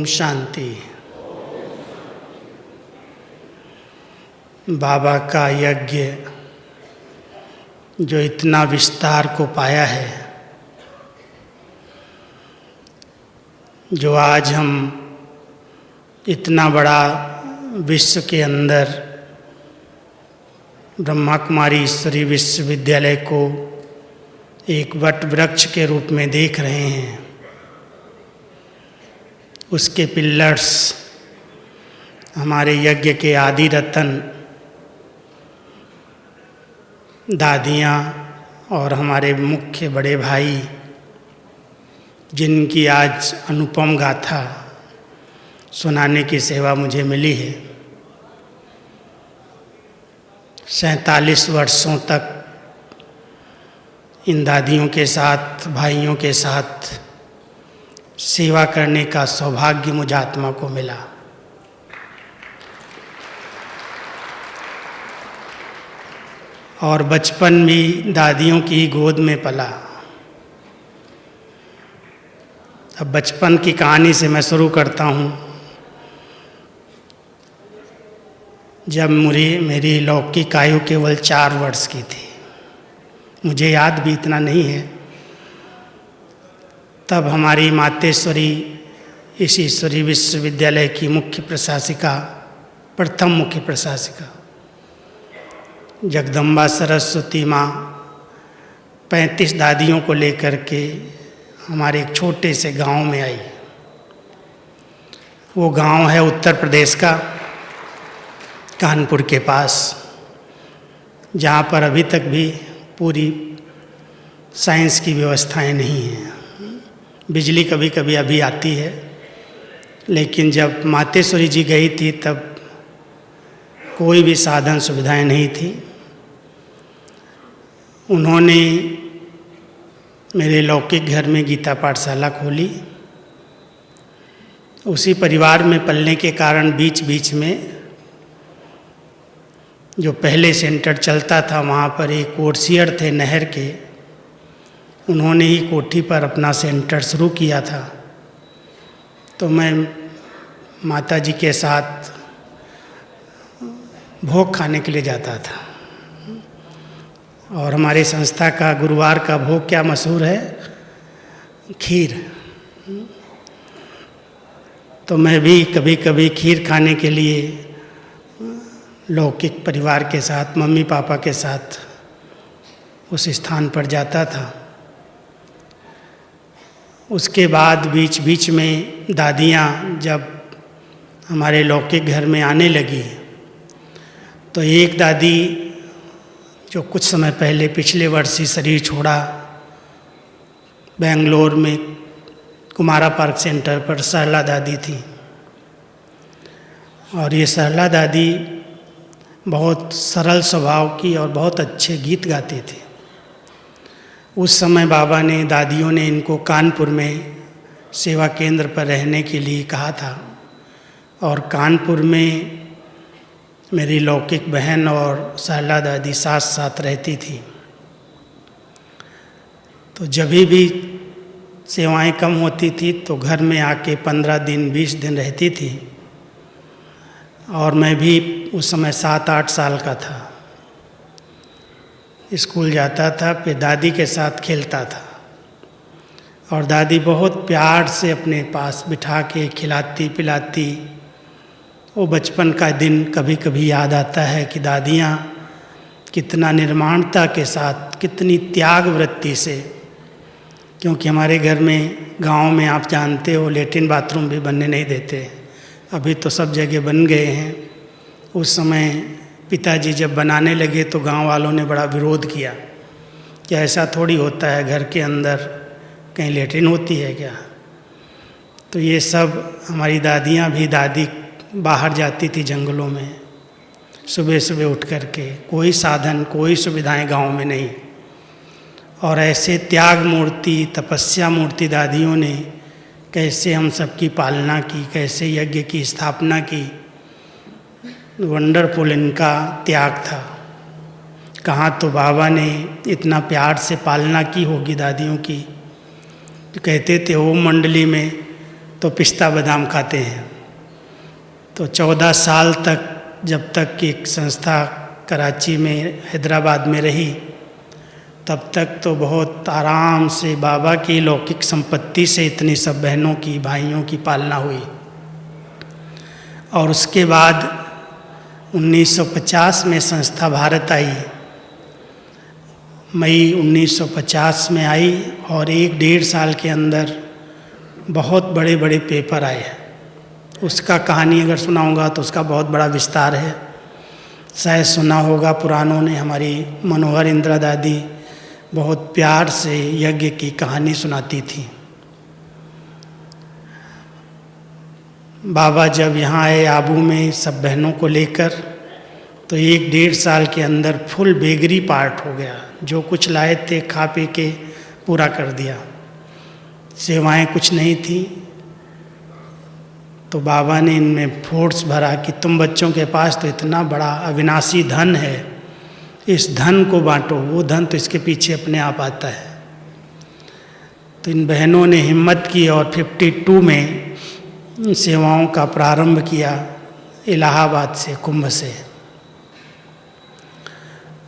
शांति। बाबा का यज्ञ जो इतना विस्तार को पाया है, जो आज हम इतना बड़ा विश्व के अंदर ब्रह्मा कुमारी ईश्वरी विश्वविद्यालय को एक वट वृक्ष के रूप में देख रहे हैं, उसके पिलर्स हमारे यज्ञ के आदि रतन दादियाँ और हमारे मुख्य बड़े भाई, जिनकी आज अनुपम गाथा सुनाने की सेवा मुझे मिली है। 47 वर्षों तक इन दादियों के साथ, भाइयों के साथ सेवा करने का सौभाग्य मुझ आत्मा को मिला। और बचपन भी दादियों की गोद में पला। अब बचपन की कहानी से मैं शुरू करता हूँ। जब मेरी लौकिक आयु केवल 4 वर्ष की थी, मुझे याद भी इतना नहीं है, तब हमारी मातेश्वरी इस ईश्वरी विश्वविद्यालय की मुख्य प्रशासिका, प्रथम मुख्य प्रशासिका जगदम्बा सरस्वती माँ 35 दादियों को लेकर के हमारे एक छोटे से गांव में आई। वो गांव है उत्तर प्रदेश का, कानपुर के पास, जहाँ पर अभी तक भी पूरी साइंस की व्यवस्थाएं नहीं हैं। बिजली कभी कभी अभी आती है, लेकिन जब मातेश्वरी जी गई थी तब कोई भी साधन सुविधाएं नहीं थी। उन्होंने मेरे लौकिक घर में गीता पाठशाला खोली। उसी परिवार में पलने के कारण बीच बीच में जो पहले सेंटर चलता था, वहाँ पर एक ओवरसियर थे नहर के, उन्होंने ही कोठी पर अपना सेंटर शुरू किया था। तो मैं माता जी के साथ भोग खाने के लिए जाता था। और हमारी संस्था का गुरुवार का भोग क्या मशहूर है? खीर। तो मैं भी कभी कभी खीर खाने के लिए लौकिक परिवार के साथ, मम्मी पापा के साथ उस स्थान पर जाता था। उसके बाद बीच बीच में दादियाँ जब हमारे लौकिक घर में आने लगी, तो एक दादी जो कुछ समय पहले पिछले वर्ष ही शरीर छोड़ा, बेंगलोर में कुमारा पार्क सेंटर पर सरला दादी थी। और ये सरला दादी बहुत सरल स्वभाव की और बहुत अच्छे गीत गाती थी। उस समय बाबा ने, दादियों ने इनको कानपुर में सेवा केंद्र पर रहने के लिए कहा था। और कानपुर में मेरी लौकिक बहन और सरला दादी साथ साथ रहती थी। तो जब भी सेवाएं कम होती थी तो घर में आके 15 दिन 20 दिन रहती थी। और मैं भी उस समय 7-8 साल का था। स्कूल जाता था, फिर दादी के साथ खेलता था। और दादी बहुत प्यार से अपने पास बिठा के खिलाती पिलाती। वो बचपन का दिन कभी कभी याद आता है कि दादियाँ कितना निर्माणता के साथ, कितनी त्याग वृत्ति से, क्योंकि हमारे घर में, गांव में आप जानते हो, लेट्रिन बाथरूम भी बनने नहीं देते। अभी तो सब जगह बन गए हैं। उस समय पिताजी जब बनाने लगे तो गांव वालों ने बड़ा विरोध किया कि ऐसा थोड़ी होता है, घर के अंदर कहीं लेट्रिन होती है क्या। तो ये सब हमारी दादियाँ भी, दादी बाहर जाती थी जंगलों में सुबह सुबह उठ कर के, कोई साधन, कोई सुविधाएं गांव में नहीं। और ऐसे त्याग मूर्ति, तपस्या मूर्ति दादियों ने कैसे हम सबकी पालना की, कैसे यज्ञ की स्थापना की। वंडरफुल इनका त्याग था। कहाँ तो बाबा ने इतना प्यार से पालना की होगी दादियों की। तो कहते थे ओम मंडली में तो पिस्ता बादाम खाते हैं। तो 14 साल तक जब तक कि एक संस्था कराची में हैदराबाद में रही, तब तक तो बहुत आराम से बाबा की लौकिक संपत्ति से इतनी सब बहनों की भाइयों की पालना हुई। और उसके बाद 1950 में संस्था भारत आई, मई 1950 में आई, और 1-1.5 साल के अंदर बहुत बड़े बड़े पेपर आए। उसका कहानी अगर सुनाऊंगा तो उसका बहुत बड़ा विस्तार है, शायद सुना होगा पुरानों ने। हमारी मनोहर इंदिरा दादी बहुत प्यार से यज्ञ की कहानी सुनाती थी। बाबा जब यहाँ आए आबू में सब बहनों को लेकर, तो 1-1.5 साल के अंदर फुल बेगरी पार्ट हो गया। जो कुछ लाए थे खा पी के पूरा कर दिया, सेवाएं कुछ नहीं थी। तो बाबा ने इनमें फोर्स भरा कि तुम बच्चों के पास तो इतना बड़ा अविनाशी धन है, इस धन को बांटो, वो धन तो इसके पीछे अपने आप आता है। तो इन बहनों ने हिम्मत की और 52 में सेवाओं का प्रारंभ किया इलाहाबाद से, कुंभ से।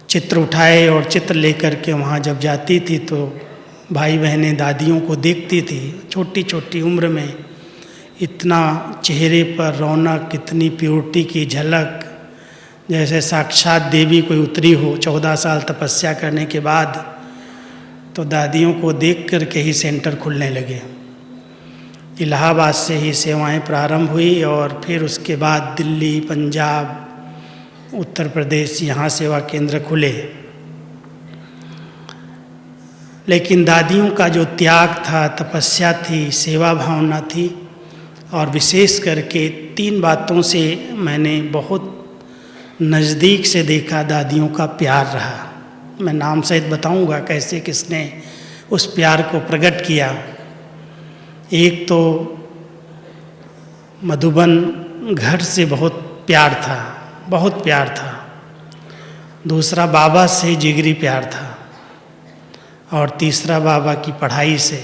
चित्र उठाए और चित्र लेकर के वहाँ जब जाती थी तो भाई बहनें दादियों को देखती थी, छोटी छोटी उम्र में इतना चेहरे पर रौनक, इतनी प्योरिटी की झलक, जैसे साक्षात देवी कोई उतरी हो। 14 साल तपस्या करने के बाद तो दादियों को देख कर के ही सेंटर खुलने लगे। इलाहाबाद से ही सेवाएं प्रारंभ हुई और फिर उसके बाद दिल्ली, पंजाब, उत्तर प्रदेश, यहाँ सेवा केंद्र खुले। लेकिन दादियों का जो त्याग था, तपस्या थी, सेवा भावना थी, और विशेष करके 3 बातों से मैंने बहुत नज़दीक से देखा दादियों का प्यार रहा। मैं नाम सहित बताऊंगा कैसे किसने उस प्यार को प्रकट किया। एक तो मधुबन घर से बहुत प्यार था, बहुत प्यार था। दूसरा बाबा से जिगरी प्यार था, और तीसरा बाबा की पढ़ाई से।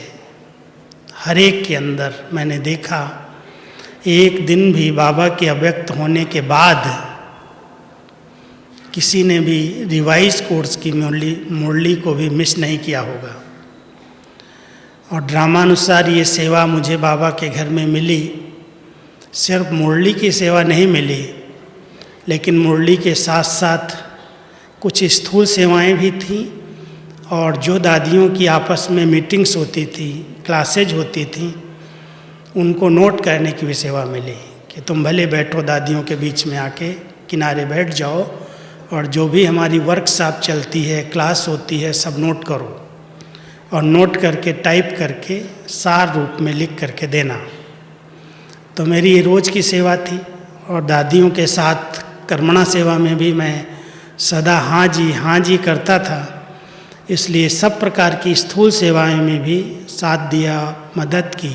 हर एक के अंदर मैंने देखा, एक दिन भी बाबा के अव्यक्त होने के बाद किसी ने भी रिवाइज कोर्स की मुरली को भी मिस नहीं किया होगा। और ड्रामानुसार ये सेवा मुझे बाबा के घर में मिली। सिर्फ मुरली की सेवा नहीं मिली, लेकिन मुरली के साथ साथ कुछ स्थूल सेवाएं भी थीं, और जो दादियों की आपस में मीटिंग्स होती थी, क्लासेज होती थी, उनको नोट करने की भी सेवा मिली कि तुम भले बैठो दादियों के बीच में आके किनारे बैठ जाओ, और जो भी हमारी वर्कशॉप चलती है, क्लास होती है, सब नोट करो, और नोट करके टाइप करके सार रूप में लिख करके देना। तो मेरी ये रोज़ की सेवा थी। और दादियों के साथ कर्मणा सेवा में भी मैं सदा हाँ जी करता था। इसलिए सब प्रकार की स्थूल सेवाएं में भी साथ दिया, मदद की।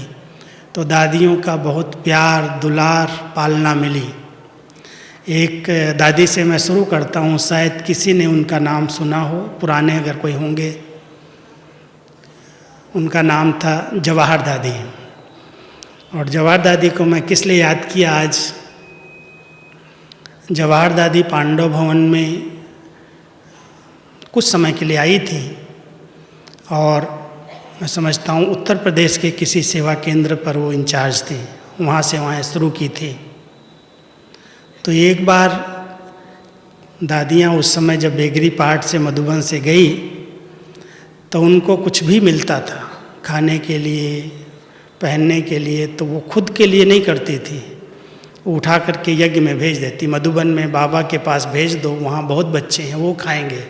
तो दादियों का बहुत प्यार, दुलार, पालना मिली। एक दादी से मैं शुरू करता हूँ, शायद किसी ने उनका नाम सुना हो, पुराने अगर कोई होंगे। उनका नाम था जवाहर दादी। और जवाहर दादी को मैं किस लिए याद किया आज? जवाहर दादी पांडव भवन में कुछ समय के लिए आई थी, और मैं समझता हूँ उत्तर प्रदेश के किसी सेवा केंद्र पर वो इंचार्ज थी, वहाँ सेवाएं शुरू की थी। तो एक बार दादियाँ उस समय जब बेगरी पार्ट से मधुबन से गई, तो उनको कुछ भी मिलता था खाने के लिए, पहनने के लिए, तो वो खुद के लिए नहीं करती थी, वो उठा करके यज्ञ में भेज देती। मधुबन में बाबा के पास भेज दो, वहाँ बहुत बच्चे हैं, वो खाएंगे।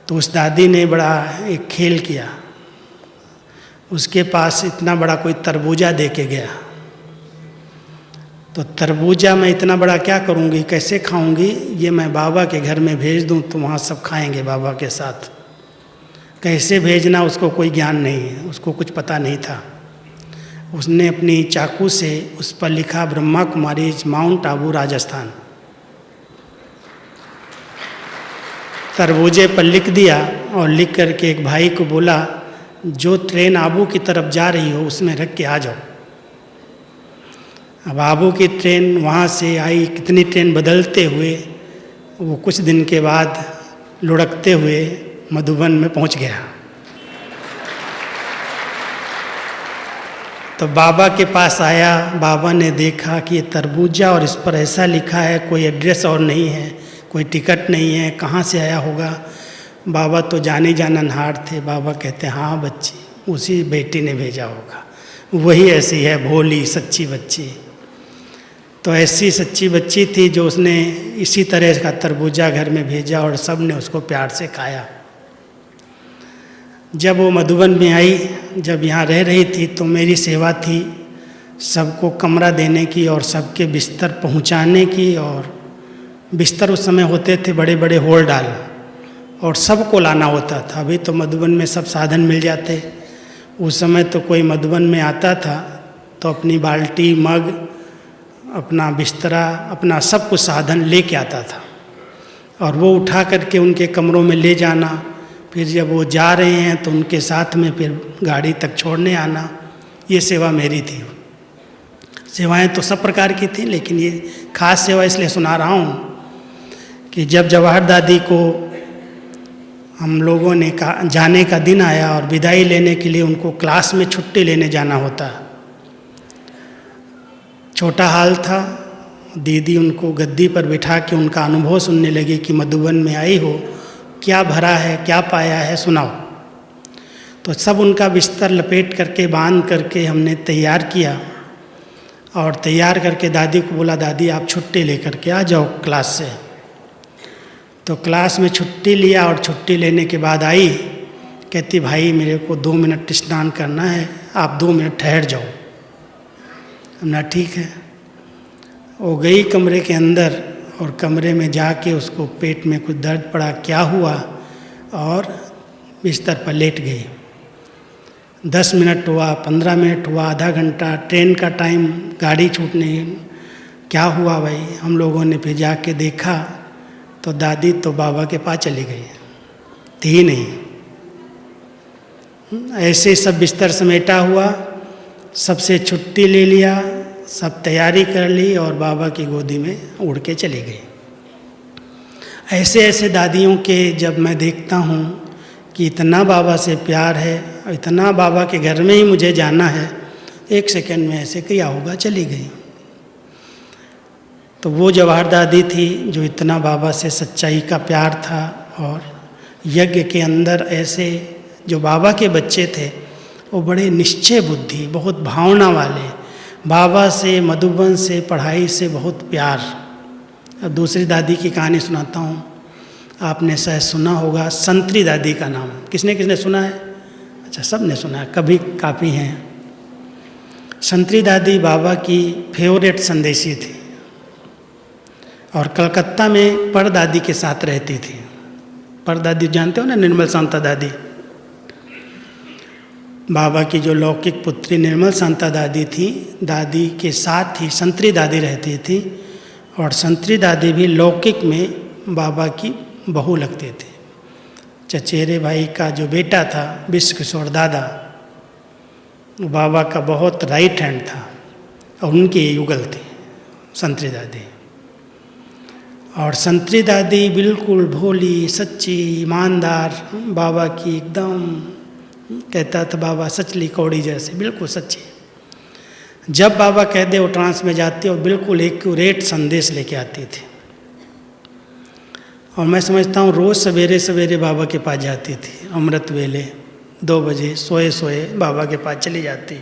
तो उस दादी ने बड़ा एक खेल किया। उसके पास इतना बड़ा कोई तरबूजा दे के गया। तो तरबूजा मैं इतना बड़ा क्या करूँगी, कैसे खाऊंगी, ये मैं बाबा के घर में भेज दूँ तो वहाँ सब खाएंगे बाबा के साथ। कैसे भेजना उसको कोई ज्ञान नहीं है, उसको कुछ पता नहीं था। उसने अपनी चाकू से उस पर लिखा ब्रह्मा कुमारी, माउंट आबू, राजस्थान। तरबूजे पर लिख दिया और लिख करके एक भाई को बोला, जो ट्रेन आबू की तरफ जा रही हो उसमें रख के आ जाओ। अब आबू की ट्रेन वहाँ से आई, कितनी ट्रेन बदलते हुए वो कुछ दिन के बाद लुढ़कते हुए मधुबन में पहुँच गया। तो बाबा के पास आया, बाबा ने देखा कि ये तरबूजा और इस पर ऐसा लिखा है, कोई एड्रेस और नहीं है, कोई टिकट नहीं है, कहाँ से आया होगा। बाबा तो जाने जाननहार थे। बाबा कहते हाँ बच्ची, उसी बेटी ने भेजा होगा, वही ऐसी है भोली सच्ची बच्ची। तो ऐसी सच्ची बच्ची थी जो उसने इसी तरह का तरबूजा घर में भेजा और सब ने उसको प्यार से खाया। जब वो मधुबन में आई, जब यहाँ रह रही थी तो मेरी सेवा थी सबको कमरा देने की और सबके बिस्तर पहुँचाने की। और बिस्तर उस समय होते थे बड़े बड़े होल डाल, और सबको लाना होता था। अभी तो मधुबन में सब साधन मिल जाते, उस समय तो कोई मधुबन में आता था तो अपनी बाल्टी, मग, अपना बिस्तरा, अपना सब कुछ साधन लेके आता था और वो उठा करके उनके कमरों में ले जाना। फिर जब वो जा रहे हैं तो उनके साथ में फिर गाड़ी तक छोड़ने आना। ये सेवा मेरी थी। सेवाएं तो सब प्रकार की थी, लेकिन ये खास सेवा इसलिए सुना रहा हूँ कि जब जवाहर दादी को हम लोगों ने जाने का दिन आया और विदाई लेने के लिए उनको क्लास में छुट्टी लेने जाना होता। छोटा हाल था। दीदी उनको गद्दी पर बिठा के उनका अनुभव सुनने लगी कि मधुबन में आई हो, क्या भरा है, क्या पाया है, सुनाओ। तो सब उनका बिस्तर लपेट करके बांध करके हमने तैयार किया और तैयार करके दादी को बोला, दादी आप छुट्टी लेकर के आ जाओ क्लास से। तो क्लास में छुट्टी लिया और छुट्टी लेने के बाद आई, कहती भाई मेरे को 2 मिनट स्नान करना है, आप 2 मिनट ठहर जाओ। हमने ठीक है। वो गई कमरे के अंदर और कमरे में जाके उसको पेट में कुछ दर्द पड़ा, क्या हुआ, और बिस्तर पर लेट गई। 10 मिनट हुआ, 15 मिनट हुआ, आधा घंटा, ट्रेन का टाइम, गाड़ी छूटने, क्या हुआ भाई। हम लोगों ने फिर जाके देखा तो दादी तो बाबा के पास चली गई, थी नहीं। ऐसे सब बिस्तर समेटा हुआ, सबसे छुट्टी ले लिया, सब तैयारी कर ली और बाबा की गोदी में उड़ के चली गई। ऐसे ऐसे दादियों के जब मैं देखता हूँ कि इतना बाबा से प्यार है, इतना बाबा के घर में ही मुझे जाना है, 1 सेकंड में ऐसे क्या होगा, चली गई। तो वो जवाहर दादी थी जो इतना बाबा से सच्चाई का प्यार था। और यज्ञ के अंदर ऐसे जो बाबा के बच्चे थे वो बड़े निश्चय बुद्धि, बहुत भावना वाले, बाबा से, मधुबन से, पढ़ाई से बहुत प्यार। अब दूसरी दादी की कहानी सुनाता हूँ। आपने शायद सुना होगा संतरी दादी का नाम। किसने किसने सुना है? अच्छा, सब ने सुना है, कभी काफ़ी हैं। संतरी दादी बाबा की फेवरेट संदेशी थी और कलकत्ता में परदादी के साथ रहती थी। परदादी जानते हो ना, निर्मल शांता दादी। बाबा की जो लौकिक पुत्री निर्मल शांता दादी थी, दादी के साथ ही संतरी दादी रहती थी और संतरी दादी भी लौकिक में बाबा की बहू लगती थी। चचेरे भाई का जो बेटा था विश्व किशोर दादा, बाबा का बहुत राइट हैंड था और उनकी युगल थी संतरी दादी। और संतरी दादी बिल्कुल भोली, सच्ची, ईमानदार, बाबा की एकदम, कहता था बाबा सचली कौड़ी जैसे, बिल्कुल सच्ची। जब बाबा कह दे वो ट्रांस में जाती और बिल्कुल एक्यूरेट संदेश लेके आती थी। और मैं समझता हूँ रोज़ सवेरे सवेरे बाबा के पास जाती थी, अमृत वेले 2 बजे सोए सोए बाबा के पास चली जाती,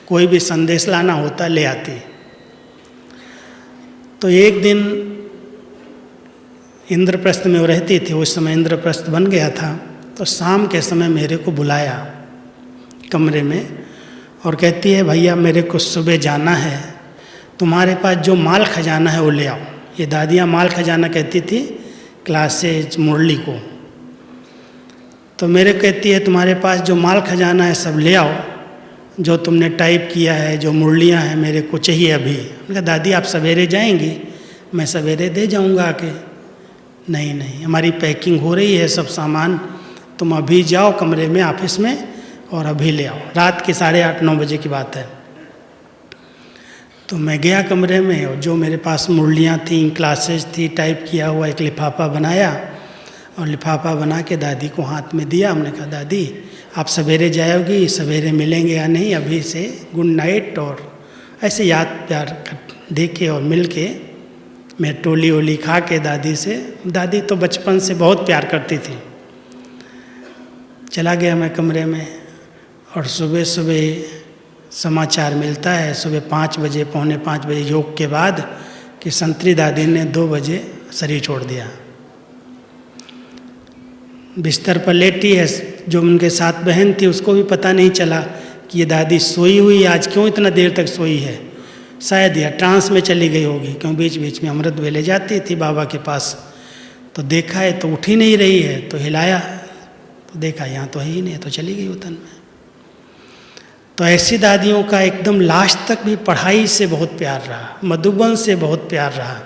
कोई भी संदेश लाना होता ले आती। तो एक दिन इंद्रप्रस्थ में वो रहती थी, उस समय इंद्रप्रस्थ बन गया था। तो शाम के समय मेरे को बुलाया कमरे में और कहती है भैया मेरे को सुबह जाना है, तुम्हारे पास जो माल खजाना है वो ले आओ। ये दादियाँ माल खजाना कहती थी क्लासेज मुरली को। तो मेरे कहती है तुम्हारे पास जो माल खजाना है सब ले आओ, जो तुमने टाइप किया है, जो मुरलियाँ हैं मेरे को चाहिए अभी। मैंने कहा दादी आप सवेरे जाएंगी? मैं सवेरे दे जाऊँगा आके। नहीं हमारी पैकिंग हो रही है सब सामान, तुम अभी जाओ कमरे में ऑफिस में, और अभी ले आओ। रात के 8:30-9 बजे की बात है। तो मैं गया कमरे में और जो मेरे पास मुरलियाँ थीं, क्लासेस थी, टाइप किया हुआ एक लिफाफा बनाया और लिफाफा बना के दादी को हाथ में दिया। हमने कहा दादी आप सवेरे जाओगी, सवेरे मिलेंगे या नहीं, अभी से गुड नाइट। और ऐसे याद प्यार दे के और मिल के मैं टोली ओली खा के दादी से, दादी तो बचपन से बहुत प्यार करती थी। चला गया मैं कमरे में और सुबह सुबह समाचार मिलता है सुबह 5 बजे, पौने 5 बजे योग के बाद कि संतरी दादी ने 2 बजे शरीर छोड़ दिया। बिस्तर पर लेटी है। जो उनके साथ बहन थी उसको भी पता नहीं चला कि ये दादी सोई हुई आज, क्यों इतना देर तक सोई है। शायद यह ट्रांस में चली गई होगी, क्यों बीच बीच में अमृत वेले जाती थी बाबा के पास। तो देखा है तो उठ ही नहीं रही है, तो हिलाया तो देखा यहाँ तो है ही नहीं, तो चली गई वतन में। तो ऐसी दादियों का एकदम लास्ट तक भी पढ़ाई से बहुत प्यार रहा, मधुबन से बहुत प्यार रहा।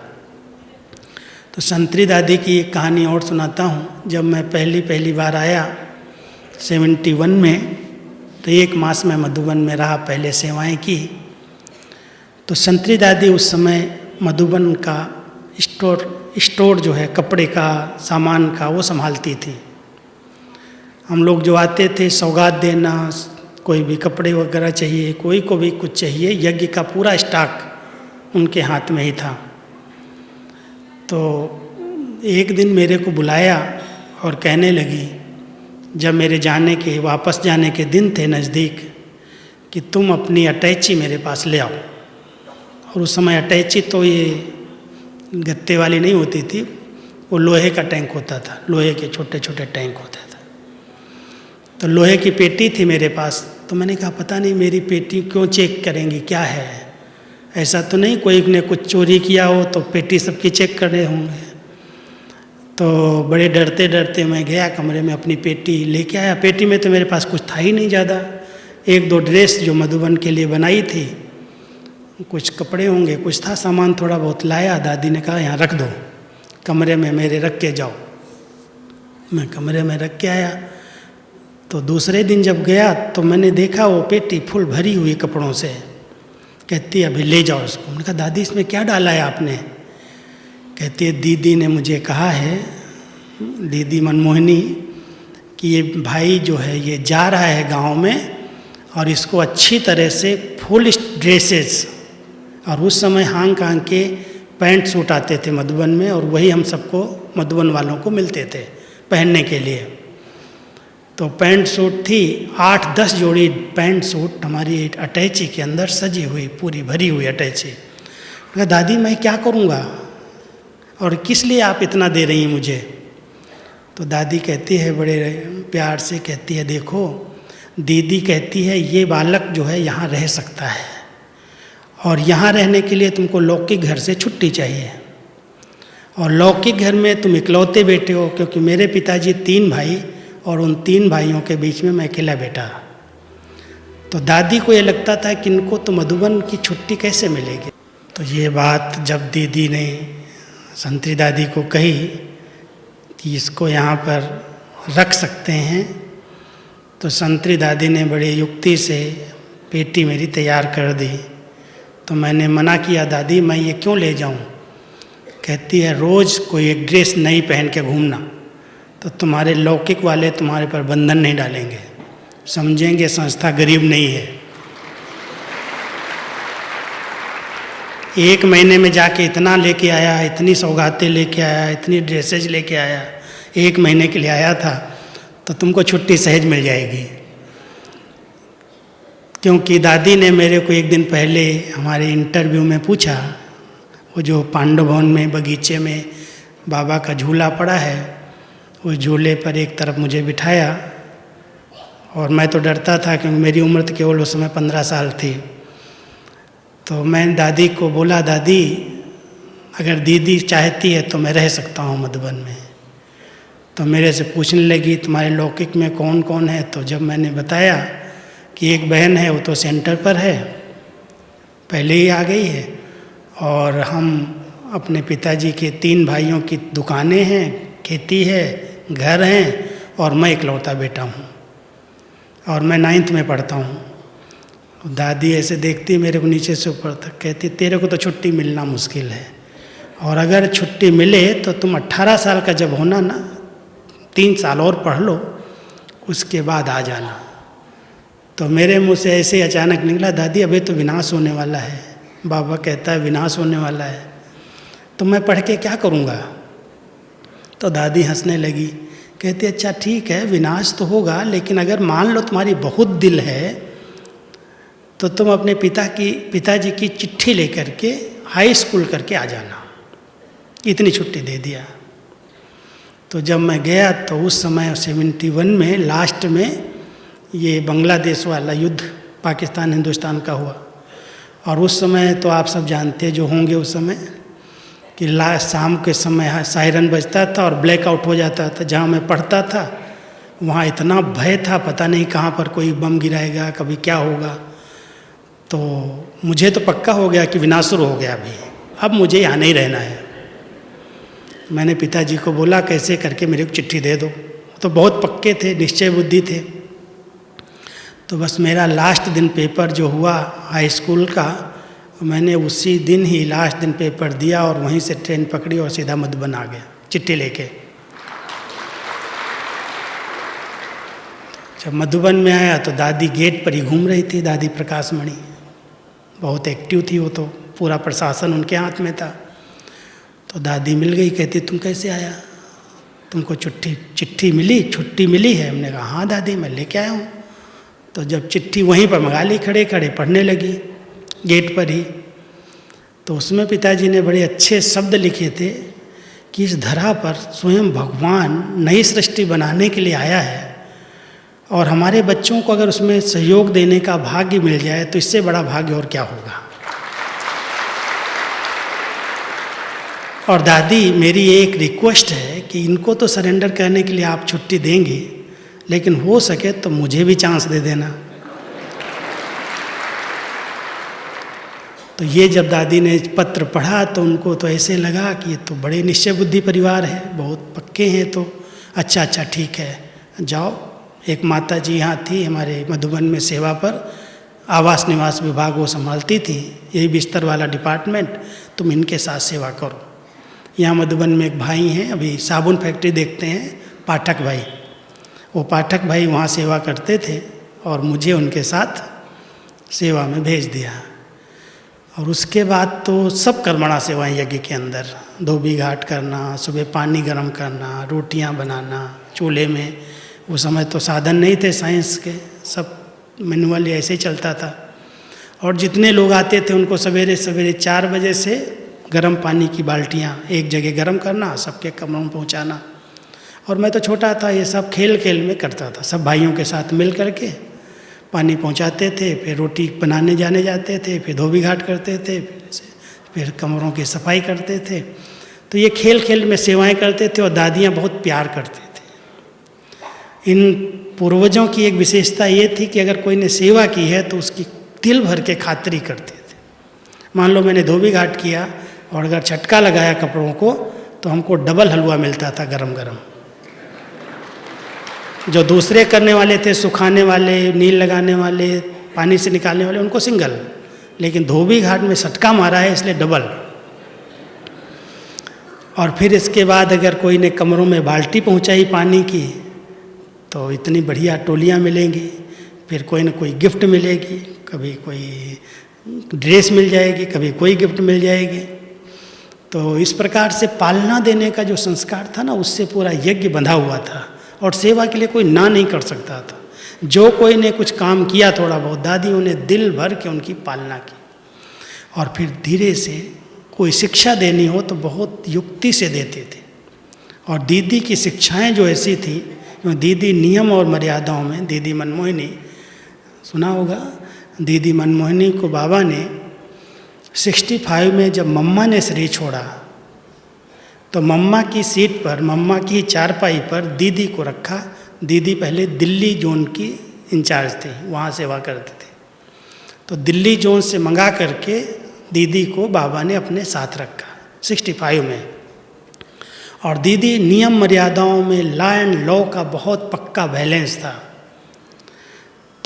तो संतरी दादी की एक कहानी और सुनाता हूँ। जब मैं पहली बार आया 71 में, तो 1 मास में मधुबन में रहा, पहले सेवाएं की। तो संतरी दादी उस समय मधुबन का स्टोर जो है कपड़े का, सामान का, वो संभालती थी। हम लोग जो आते थे सौगात देना, कोई भी कपड़े वगैरह चाहिए, कोई को भी कुछ चाहिए, यज्ञ का पूरा स्टॉक उनके हाथ में ही था। तो एक दिन मेरे को बुलाया और कहने लगी, जब मेरे वापस जाने के दिन थे नज़दीक, कि तुम अपनी अटैची मेरे पास ले आओ। और उस समय अटैची तो ये गत्ते वाली नहीं होती थी, वो लोहे का टैंक होता था, लोहे के छोटे छोटे टैंक होते थे। तो लोहे की पेटी थी मेरे पास। तो मैंने कहा पता नहीं मेरी पेटी क्यों चेक करेंगी, क्या है, ऐसा तो नहीं कोई ने कुछ चोरी किया हो तो पेटी सबकी चेक कर रहे होंगे। तो बड़े डरते डरते मैं गया कमरे में, अपनी पेटी लेके आया। पेटी में तो मेरे पास कुछ था ही नहीं ज़्यादा, 1-2 ड्रेस जो मधुबन के लिए बनाई थी, कुछ कपड़े होंगे, कुछ था सामान थोड़ा बहुत लाया। दादी ने कहा यहाँ रख दो, कमरे में मेरे रख के जाओ। मैं कमरे में रख के आया। तो दूसरे दिन जब गया तो मैंने देखा वो पेटी फुल भरी हुई कपड़ों से। कहती है अभी ले जाओ इसको। मैंने कहा दादी इसमें क्या डाला है आपने? कहती है दीदी ने मुझे कहा है, दीदी मनमोहिनी, कि ये भाई जो है ये जा रहा है गांव में और इसको अच्छी तरह से फुल ड्रेसेस, और उस समय हांग कांग के पैंट सूट आते थे मधुबन में, और वही हम सबको मधुबन वालों को मिलते थे पहनने के लिए। तो पैंट सूट थी, 8-10 जोड़ी पैंट सूट हमारी अटैची के अंदर सजी हुई, पूरी भरी हुई अटैची। कहा दादी मैं क्या करूँगा और किस लिए आप इतना दे रही हैं मुझे? तो दादी कहती है बड़े प्यार से, कहती है देखो दीदी कहती है ये बालक जो है यहाँ रह सकता है, और यहाँ रहने के लिए तुमको लौकिक घर से छुट्टी चाहिए, और लौकिक घर में तुम इकलौते बेटे हो, क्योंकि मेरे पिताजी 3 भाई और उन 3 भाइयों के बीच में मैं अकेला बेटा। तो दादी को ये लगता था कि इनको तो मधुबन की छुट्टी कैसे मिलेगी। तो ये बात जब दीदी ने संतरी दादी को कही कि इसको यहाँ पर रख सकते हैं, तो संतरी दादी ने बड़ी युक्ति से पेटी मेरी तैयार कर दी। तो मैंने मना किया दादी मैं ये क्यों ले जाऊँ? कहती है रोज़ कोई एक ड्रेस नई पहन के घूमना तो तुम्हारे लौकिक वाले तुम्हारे पर बंधन नहीं डालेंगे, समझेंगे संस्था गरीब नहीं है। 1 महीने में जाके इतना लेके आया, इतनी सौगातें लेके आया, इतनी ड्रेसेज लेके आया, 1 महीने के लिए आया था, तो तुमको छुट्टी सहज मिल जाएगी। क्योंकि दादी ने मेरे को एक दिन पहले हमारे इंटरव्यू में पूछा, वो जो पांडव भवन में बगीचे में बाबा का झूला पड़ा है, वो झूले पर एक तरफ मुझे बिठाया, और मैं तो डरता था क्योंकि मेरी उम्र तो केवल उस समय 15 साल थी। तो मैं दादी को बोला दादी अगर दीदी चाहती है तो मैं रह सकता हूँ मधुबन में। तो मेरे से पूछने लगी तुम्हारे लौकिक में कौन कौन है? तो जब मैंने बताया कि एक बहन है वो तो सेंटर पर है, पहले ही आ गई है, और हम अपने पिताजी के 3 भाइयों की दुकानें हैं, खेती है, घर हैं, और मैं इकलौता बेटा हूँ। और मैं 9th में पढ़ता हूँ। दादी ऐसे देखती मेरे को नीचे से ऊपर तक, कहती तेरे को तो छुट्टी मिलना मुश्किल है, और अगर छुट्टी मिले तो तुम 18 साल का जब होना ना, 3 साल और पढ़ लो, उसके बाद आ जाना। तो मेरे मुंह से ऐसे अचानक निकला, दादी अभी तो विनाश होने वाला है। बाबा कहता है विनाश होने वाला है तो मैं पढ़ के क्या करूँगा? तो दादी हंसने लगी, कहती अच्छा ठीक है, विनाश तो होगा, लेकिन अगर मान लो तुम्हारी बहुत दिल है तो तुम अपने पिताजी की चिट्ठी लेकर के हाई स्कूल करके आ जाना। इतनी छुट्टी दे दिया। तो जब मैं गया तो उस समय 71 में लास्ट में ये बांग्लादेश वाला युद्ध पाकिस्तान हिंदुस्तान का हुआ, और उस समय तो आप सब जानते जो होंगे उस समय कि शाम के समय सायरन बजता था और ब्लैकआउट हो जाता था। जहाँ मैं पढ़ता था वहाँ इतना भय था, पता नहीं कहाँ पर कोई बम गिराएगा, कभी क्या होगा। तो मुझे तो पक्का हो गया कि विनाशुर हो गया, अभी अब मुझे यहाँ नहीं रहना है। मैंने पिताजी को बोला कैसे करके मेरे को चिट्ठी दे दो। तो बहुत पक्के थे, निश्चय बुद्धि थे। तो बस मेरा लास्ट दिन पेपर जो हुआ हाई स्कूल का, मैंने उसी दिन ही लास्ट दिन पेपर दिया और वहीं से ट्रेन पकड़ी और सीधा मधुबन आ गया चिट्ठी लेके। जब मधुबन में आया तो दादी गेट पर ही घूम रही थी, दादी प्रकाश मणि बहुत एक्टिव थी, वो तो पूरा प्रशासन उनके हाथ में था। तो दादी मिल गई, कहती तुम कैसे आया, तुमको चिट्ठी मिली, छुट्टी मिली है? हमने कहा हाँ दादी मैं लेके आया हूँ। तो जब चिट्ठी वहीं पर मंगा ली, खड़े खड़े पढ़ने लगी गेट पर ही। तो उसमें पिताजी ने बड़े अच्छे शब्द लिखे थे कि इस धरा पर स्वयं भगवान नई सृष्टि बनाने के लिए आया है, और हमारे बच्चों को अगर उसमें सहयोग देने का भाग्य मिल जाए तो इससे बड़ा भाग्य और क्या होगा। और दादी मेरी एक रिक्वेस्ट है कि इनको तो सरेंडर करने के लिए आप छुट्टी देंगे, लेकिन हो सके तो मुझे भी चांस दे देना। तो ये जब दादी ने पत्र पढ़ा तो उनको तो ऐसे लगा कि ये तो बड़े निश्चय बुद्धि परिवार है, बहुत पक्के हैं। तो अच्छा ठीक है जाओ। एक माता जी यहाँ थी हमारे मधुबन में सेवा पर, आवास निवास विभाग वो संभालती थी, यही बिस्तर वाला डिपार्टमेंट, तुम इनके साथ सेवा करो। यहाँ मधुबन में एक भाई हैं, अभी साबुन फैक्ट्री देखते हैं, पाठक भाई, वो पाठक भाई वहाँ सेवा करते थे और मुझे उनके साथ सेवा में भेज दिया। और उसके बाद तो सब कर्मणा सेवाएं यज्ञ के अंदर, धोबी घाट करना, सुबह पानी गर्म करना, रोटियां बनाना चूल्हे में। उस समय तो साधन नहीं थे साइंस के, सब मैनुअली ऐसे ही चलता था। और जितने लोग आते थे उनको सवेरे सवेरे 4 बजे से गर्म पानी की बाल्टियाँ एक जगह गर्म करना, सबके कमरों में पहुँचाना। और मैं तो छोटा था, ये सब खेल खेल में करता था, सब भाइयों के साथ मिल करके पानी पहुंचाते थे, फिर रोटी बनाने जाने जाते थे, फिर धोबी घाट करते थे, फिर कमरों की सफाई करते थे। तो ये खेल खेल में सेवाएं करते थे और दादियाँ बहुत प्यार करते थे। इन पूर्वजों की एक विशेषता ये थी कि अगर कोई ने सेवा की है तो उसकी दिल भर के खातिरी करते थे। मान लो मैंने धोबी घाट किया और अगर झटका लगाया कपड़ों को तो हमको डबल हलवा मिलता था गरम गरम। जो दूसरे करने वाले थे, सुखाने वाले, नील लगाने वाले, पानी से निकालने वाले, उनको सिंगल, लेकिन धोबी घाट में सटका मारा है इसलिए डबल। और फिर इसके बाद अगर कोई ने कमरों में बाल्टी पहुंचाई पानी की तो इतनी बढ़िया टोलियां मिलेंगी, फिर कोई ना कोई गिफ्ट मिलेगी, कभी कोई ड्रेस मिल जाएगी, कभी कोई गिफ्ट मिल जाएगी। तो इस प्रकार से पालना देने का जो संस्कार था ना, उससे पूरा यज्ञ बंधा हुआ था और सेवा के लिए कोई ना नहीं कर सकता था। जो कोई ने कुछ काम किया थोड़ा बहुत, दादियों ने दिल भर के उनकी पालना की। और फिर धीरे से कोई शिक्षा देनी हो तो बहुत युक्ति से देते थे। और दीदी की शिक्षाएं जो ऐसी थी, दीदी नियम और मर्यादाओं में, दीदी मनमोहिनी सुना होगा, दीदी मनमोहिनी को बाबा ने 65 में जब मम्मा ने शरीर छोड़ा तो मम्मा की सीट पर, मम्मा की चारपाई पर दीदी को रखा। दीदी पहले दिल्ली जोन की इंचार्ज थी, वहाँ सेवा करते थे। तो दिल्ली जोन से मंगा करके दीदी को बाबा ने अपने साथ रखा 65 में। और दीदी नियम मर्यादाओं में लॉ एंड लॉ का बहुत पक्का बैलेंस था।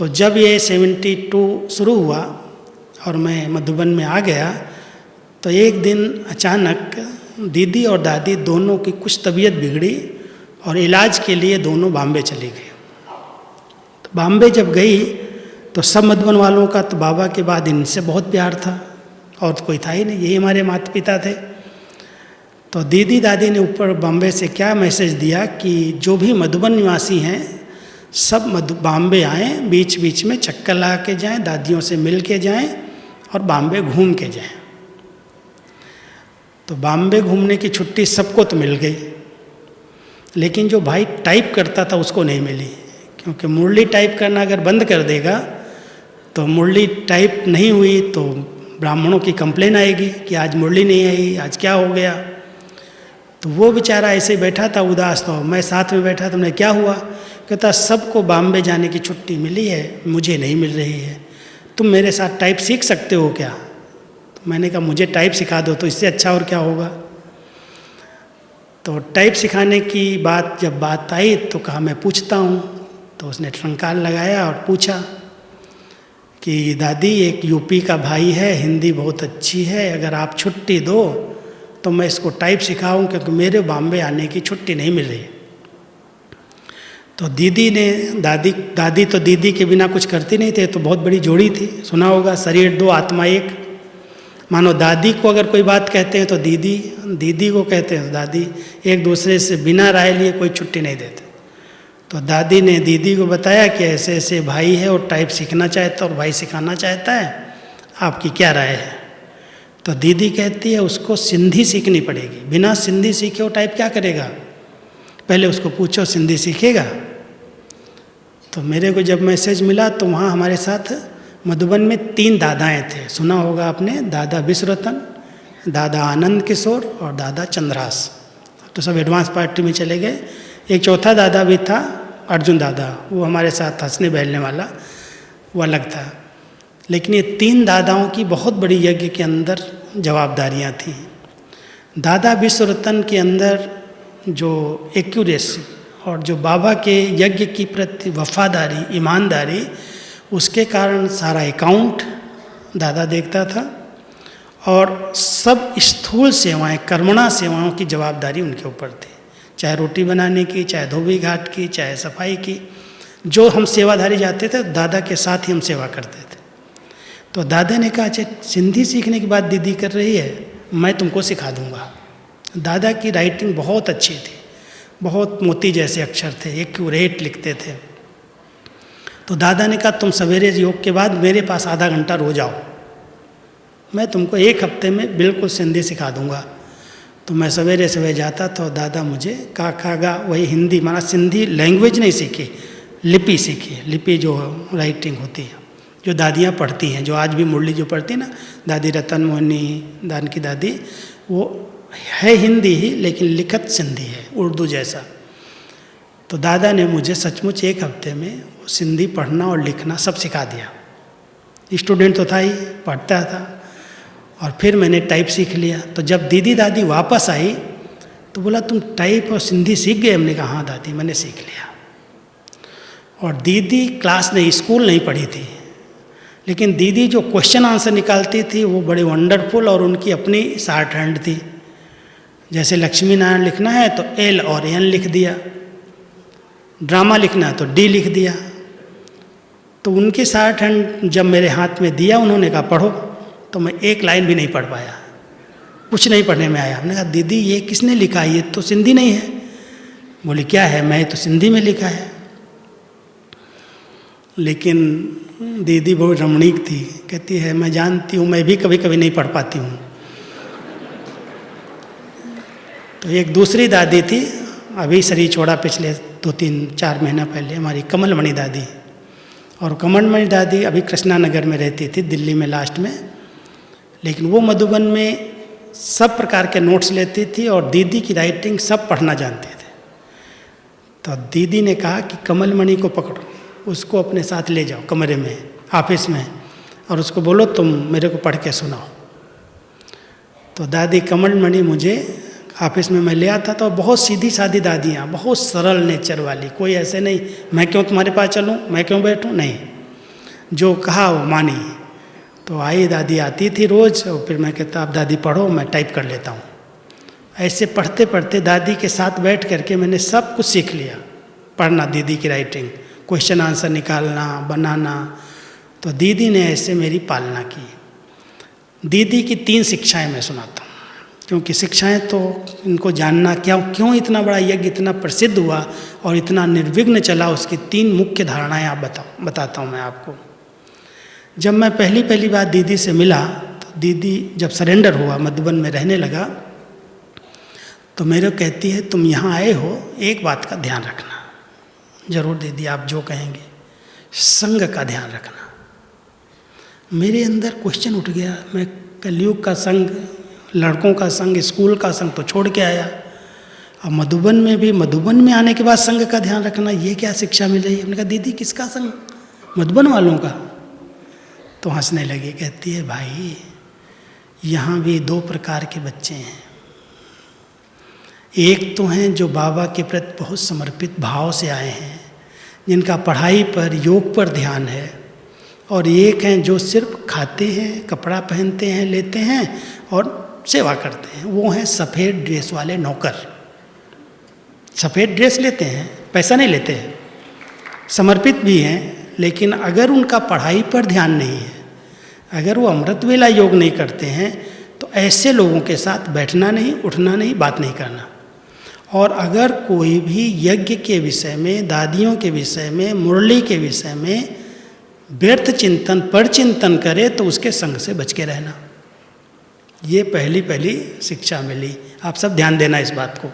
तो जब ये 72 शुरू हुआ और मैं मधुबन में आ गया, तो एक दिन अचानक दीदी और दादी दोनों की कुछ तबीयत बिगड़ी और इलाज के लिए दोनों बॉम्बे चली गई। तो बॉम्बे जब गई तो सब मधुबन वालों का तो बाबा के बाद इनसे बहुत प्यार था, और तो कोई था ही नहीं, यही हमारे माता पिता थे। तो दीदी दादी ने ऊपर बॉम्बे से क्या मैसेज दिया कि जो भी मधुबन निवासी हैं सब बॉम्बे आएँ, बीच बीच में चक्कर लगा के जाएँ, दादियों से मिल के जाएँ और बॉम्बे घूम के जाएँ। तो बॉम्बे घूमने की छुट्टी सबको तो मिल गई, लेकिन जो भाई टाइप करता था उसको नहीं मिली, क्योंकि मुरली टाइप करना अगर बंद कर देगा तो मुरली टाइप नहीं हुई तो ब्राह्मणों की कंप्लेन आएगी कि आज मुरली नहीं आई, आज क्या हो गया। तो वो बेचारा ऐसे बैठा था उदास, तो मैं साथ में बैठा था, मैंने क्या हुआ, कहता सबको बॉम्बे जाने की छुट्टी मिली है, मुझे नहीं मिल रही है, तुम मेरे साथ टाइप सीख सकते हो क्या। तो मैंने कहा मुझे टाइप सिखा दो, तो इससे अच्छा और क्या होगा। तो टाइप सिखाने की जब बात आई तो कहा मैं पूछता हूँ। तो उसने ट्रंकाल लगाया और पूछा कि दादी एक यूपी का भाई है, हिंदी बहुत अच्छी है, अगर आप छुट्टी दो तो मैं इसको टाइप सिखाऊं, क्योंकि मेरे बॉम्बे आने की छुट्टी नहीं मिल रही। तो दीदी ने दादी तो दीदी के बिना कुछ करती नहीं थे, तो बहुत बड़ी जोड़ी थी, सुना होगा शरीर दो आत्मा एक। मानो दादी को अगर कोई बात कहते हैं तो दीदी को कहते हैं तो दादी, एक दूसरे से बिना राय लिए कोई छुट्टी नहीं देते। तो दादी ने दीदी को बताया कि ऐसे ऐसे भाई है और टाइप सीखना चाहता है और भाई सिखाना चाहता है, आपकी क्या राय है। तो दीदी कहती है उसको सिंधी सीखनी पड़ेगी, बिना सिंधी सीखे वो टाइप क्या करेगा, पहले उसको पूछो सिंधी सीखेगा। तो मेरे को जब मैसेज मिला तो वहाँ हमारे साथ मधुबन में 3 दादाएँ थे, सुना होगा आपने, दादा विश्वरतन, दादा आनंद किशोर और दादा चंद्रास। तो सब एडवांस पार्टी में चले गए। एक चौथा दादा भी था, अर्जुन दादा, वो हमारे साथ हंसने बहलने वाला, वो अलग था। लेकिन ये 3 दादाओं की बहुत बड़ी यज्ञ के अंदर जवाबदारियाँ थीं। दादा विश्वरतन के अंदर जो एक्यूरेसी और जो बाबा के यज्ञ की प्रति वफादारी, ईमानदारी, उसके कारण सारा अकाउंट दादा देखता था और सब स्थूल सेवाएं, कर्मणा सेवाओं की जवाबदारी उनके ऊपर थी, चाहे रोटी बनाने की, चाहे धोबी घाट की, चाहे सफाई की। जो हम सेवाधारी जाते थे दादा के साथ ही हम सेवा करते थे। तो दादा ने कहा अच्छा सिंधी सीखने की बात दीदी कर रही है, मैं तुमको सिखा दूंगा। दादा की राइटिंग बहुत अच्छी थी, बहुत मोती जैसे अक्षर थे, एक्यूरेट लिखते थे। तो दादा ने कहा तुम सवेरे योग के बाद मेरे पास आधा घंटा रोज आओ, मैं तुमको 1 हफ्ते में बिल्कुल सिंधी सिखा दूंगा। तो मैं सवेरे सवेरे जाता तो दादा मुझे का खागा वही हिंदी, माना सिंधी लैंग्वेज नहीं सीखी, लिपि सीखी। लिपि जो राइटिंग होती है, जो दादियाँ पढ़ती हैं, जो आज भी मुरली जो पढ़ती ना, दादी रतन मोहनी दान की दादी, वो है हिंदी ही लेकिन लिखत सिंधी है, उर्दू जैसा। तो दादा ने मुझे सचमुच 1 हफ्ते में सिंधी पढ़ना और लिखना सब सिखा दिया। स्टूडेंट तो था ही, पढ़ता था। और फिर मैंने टाइप सीख लिया। तो जब दीदी दादी वापस आई तो बोला तुम टाइप और सिंधी सीख गए? हमने कहा हाँ दादी मैंने सीख लिया। और दीदी क्लास नहीं, स्कूल नहीं पढ़ी थी, लेकिन दीदी जो क्वेश्चन आंसर निकालती थी वो बड़े वंडरफुल, और उनकी अपनी शॉर्ट हैंड थी। जैसे लक्ष्मी नारायण लिखना है तो L और N लिख दिया, ड्रामा लिखना है तो D लिख दिया। तो उनकी शॉर्ट हैंड जब मेरे हाथ में दिया, उन्होंने कहा पढ़ो, तो मैं 1 लाइन भी नहीं पढ़ पाया, कुछ नहीं पढ़ने में आया। हमने कहा दीदी ये किसने लिखा है, ये तो सिंधी नहीं है। बोली क्या है, मैं तो सिंधी में लिखा है। लेकिन दीदी बहुत रमणीक थी, कहती है मैं जानती हूँ, मैं भी कभी कभी नहीं पढ़ पाती हूँ। तो एक दूसरी दादी थी, अभी शरीर छोड़ा पिछले 2-3-4 महीना पहले, हमारी कमलमणि दादी। और कमलमणि दादी अभी कृष्णा नगर में रहती थी, दिल्ली में लास्ट में, लेकिन वो मधुबन में सब प्रकार के नोट्स लेती थी और दीदी की राइटिंग सब पढ़ना जानते थे। तो दीदी ने कहा कि कमलमणि को पकड़ो, उसको अपने साथ ले जाओ कमरे में, ऑफिस में, और उसको बोलो तुम मेरे को पढ़ के सुनाओ। तो दादी कमलमणि मुझे ऑफिस में मैं ले आता था। बहुत सीधी सादी दादियाँ, बहुत सरल नेचर वाली, कोई ऐसे नहीं मैं क्यों तुम्हारे पास चलूँ, मैं क्यों बैठूँ, नहीं। जो कहा वो मानी। तो आई दादी आती थी रोज़, और फिर मैं कहता अब दादी पढ़ो, मैं टाइप कर लेता हूँ। ऐसे पढ़ते पढ़ते दादी के साथ बैठ करके मैंने सब कुछ सीख लिया, पढ़ना, दीदी की राइटिंग, क्वेश्चन आंसर निकालना, बनाना। तो दीदी ने ऐसे मेरी पालना की। दीदी की 3 शिक्षाएं मैं सुनाता हूँ, क्योंकि शिक्षाएं तो इनको जानना, क्यों इतना बड़ा यज्ञ इतना प्रसिद्ध हुआ और इतना निर्विघ्न चला, उसकी 3 मुख्य धारणाएं बताता हूँ मैं आपको। जब मैं पहली बार दीदी से मिला, तो दीदी जब सरेंडर हुआ, मधुबन में रहने लगा, तो मेरे कहती है तुम यहाँ आए हो, एक बात का ध्यान रखना। जरूर दीदी, आप जो कहेंगे। संग का ध्यान रखना। मेरे अंदर क्वेश्चन उठ गया। मैं कलयुग का संग, लड़कों का संग, स्कूल का संग तो छोड़ के आया, अब मधुबन में आने के बाद संग का ध्यान रखना, ये क्या शिक्षा मिल रही है? हमने कहा दीदी किसका संग? मधुबन वालों का। तो हंसने लगी, कहती है भाई यहाँ भी 2 प्रकार के बच्चे हैं। एक तो हैं जो बाबा के प्रति बहुत समर्पित भाव से आए हैं, जिनका पढ़ाई पर, योग पर ध्यान है, और एक हैं जो सिर्फ खाते हैं, कपड़ा पहनते हैं, लेते हैं और सेवा करते हैं। वो हैं सफ़ेद ड्रेस वाले नौकर। सफ़ेद ड्रेस लेते हैं, पैसा नहीं लेते हैं, समर्पित भी हैं, लेकिन अगर उनका पढ़ाई पर ध्यान नहीं है, अगर वो अमृत वेला योग नहीं करते हैं, तो ऐसे लोगों के साथ बैठना नहीं, उठना नहीं, बात नहीं करना। और अगर कोई भी यज्ञ के विषय में, दादियों के विषय में, मुरली के विषय में व्यर्थ चिंतन पर चिंतन करे, तो उसके संग से बच के रहना। ये पहली शिक्षा मिली। आप सब ध्यान देना इस बात को।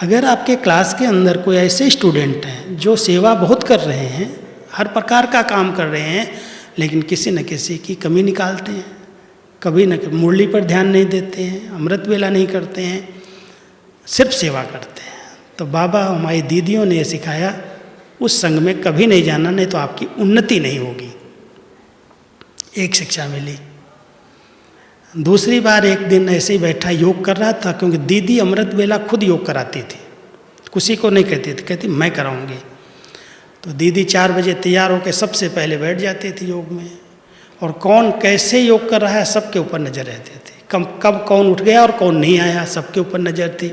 अगर आपके क्लास के अंदर कोई ऐसे स्टूडेंट हैं जो सेवा बहुत कर रहे हैं, हर प्रकार का काम कर रहे हैं, लेकिन किसी न किसी की कमी निकालते हैं, कभी न कभी मुरली पर ध्यान नहीं देते हैं, अमृत वेला नहीं करते हैं, सिर्फ सेवा करते हैं, तो बाबा हमारी दीदियों ने सिखाया उस संग में कभी नहीं जाना, नहीं तो आपकी उन्नति नहीं होगी। एक शिक्षा मिली। दूसरी बार एक दिन ऐसे ही बैठा योग कर रहा था, क्योंकि दीदी अमृत वेला खुद योग कराती थी, किसी को नहीं कहती थी, कहती मैं कराऊंगी। तो दीदी 4 बजे तैयार होकर सबसे पहले बैठ जाती थी योग में, और कौन कैसे योग कर रहा है सबके ऊपर नज़र रहती थी। कब कौन उठ गया और कौन नहीं आया, सबके ऊपर नज़र थी।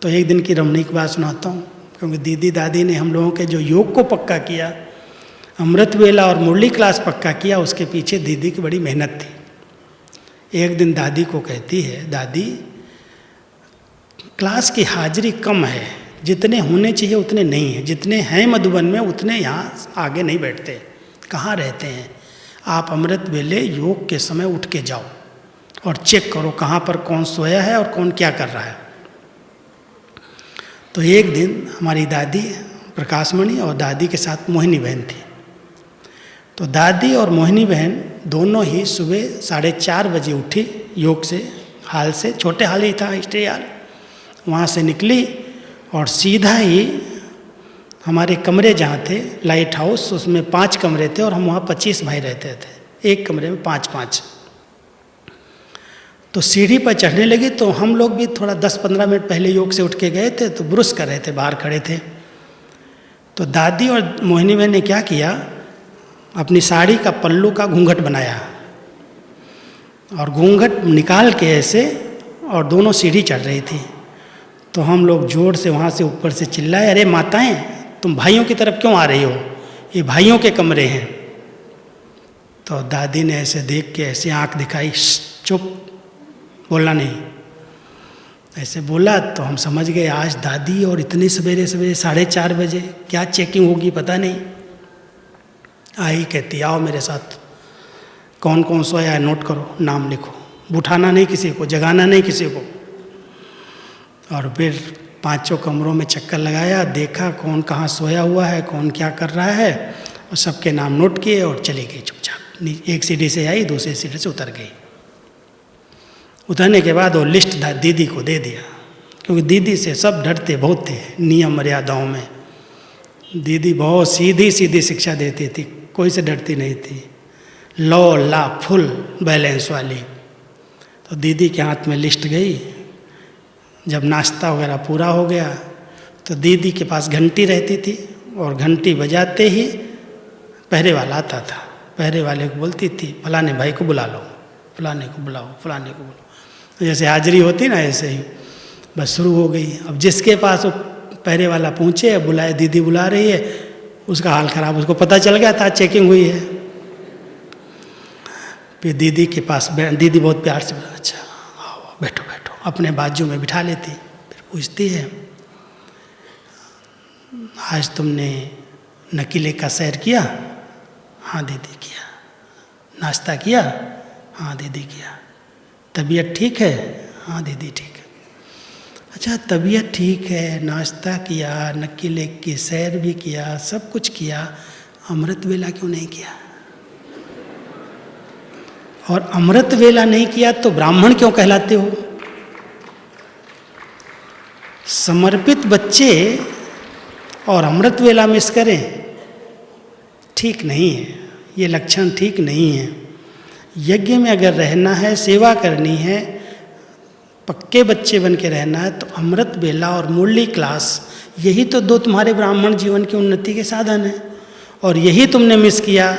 तो एक दिन की रमणीक बात सुनाता हूँ, क्योंकि दीदी दादी ने हम लोगों के जो योग को पक्का किया, अमृत वेला और मुरली क्लास पक्का किया, उसके पीछे दीदी की बड़ी मेहनत थी। एक दिन दादी को कहती है, दादी क्लास की हाजिरी कम है, जितने होने चाहिए उतने नहीं हैं, जितने हैं मधुबन में उतने यहाँ आगे नहीं बैठते, कहाँ रहते हैं? आप अमृत वेले योग के समय उठ के जाओ और चेक करो कहाँ पर कौन सोया है और कौन क्या कर रहा है। तो एक दिन हमारी दादी प्रकाशमणि और दादी के साथ मोहिनी बहन थी। तो दादी और मोहिनी बहन दोनों ही सुबह 4:30 बजे उठी, योग से, हाल से, छोटे हाल ही था, स्टे हाल, वहाँ से निकली और सीधा ही हमारे कमरे जहाँ थे, लाइट हाउस, उसमें 5 कमरे थे और हम वहाँ 25 भाई रहते थे, एक कमरे में 5-5। तो सीढ़ी पर चढ़ने लगी, तो हम लोग भी थोड़ा 10-15 मिनट पहले योग से उठ के गए थे, तो ब्रुश कर रहे थे, बाहर खड़े थे। तो दादी और मोहिनी बहन ने क्या किया, अपनी साड़ी का पल्लू का घूंघट बनाया और घूंघट निकाल के ऐसे, और दोनों सीढ़ी चढ़ रही थी। तो हम लोग जोर से वहाँ से ऊपर से चिल्लाए, अरे माताएं, तुम भाइयों की तरफ क्यों आ रही हो, ये भाइयों के कमरे हैं। तो दादी ने ऐसे देख के ऐसे आंख दिखाई, चुप, बोलना नहीं। ऐसे बोला तो हम समझ गए आज दादी और इतनी सवेरे 4:30 बजे क्या चेकिंग होगी पता नहीं। आई, कहती आओ मेरे साथ, कौन कौन सोया है नोट करो, नाम लिखो, उठाना नहीं किसी को, जगाना नहीं किसी को। और फिर 5 कमरों में चक्कर लगाया, देखा कौन कहाँ सोया हुआ है, कौन क्या कर रहा है, और सबके नाम नोट किए और चली गई चुपचाप। एक सीढ़ी से आई, दूसरी सीढ़ी से उतर गई। उतरने के बाद वो लिस्ट दीदी को दे दिया, क्योंकि दीदी से सब डरते बहुत थे नियम मर्यादाओं में। दीदी बहुत सीधी सीधी शिक्षा देती थी, कोई से डरती नहीं थी, लॉ ला फुल बैलेंस वाली। तो दीदी के हाथ में लिस्ट गई। जब नाश्ता वगैरह पूरा हो गया तो दीदी के पास घंटी रहती थी, और घंटी बजाते ही पहरे वाला आता था, पहरे वाले को बोलती थी फलाने भाई को बुला लो, फलाने को बुलाओ, फलाने को बुलाओ। जैसे हाजिरी होती ना, ऐसे ही बस शुरू हो गई। अब जिसके पास वो पहरे वाला पहुँचे, बुलाए, दीदी बुला रही है, उसका हाल खराब, उसको पता चल गया था चेकिंग हुई है। फिर दीदी के पास, दीदी बहुत प्यार से बोला, अच्छा आओ बैठो बैठो, अपने बाजू में बिठा लेती। फिर पूछती है, आज तुमने नकीले का सैर किया? हाँ दीदी किया। नाश्ता किया? हाँ दीदी किया। तबीयत ठीक है? हाँ दीदी ठीक है। अच्छा तबीयत ठीक है, नाश्ता किया, नकीले की सैर भी किया, सब कुछ किया, अमृत वेला क्यों नहीं किया? और अमृत वेला नहीं किया तो ब्राह्मण क्यों कहलाते हो? समर्पित बच्चे और अमृत वेला मिस करें, ठीक नहीं है, ये लक्षण ठीक नहीं है। यज्ञ में अगर रहना है, सेवा करनी है, पक्के बच्चे बन के रहना है, तो अमृत वेला और मुरली क्लास, यही तो दो तुम्हारे ब्राह्मण जीवन की उन्नति के साधन हैं। और यही तुमने मिस किया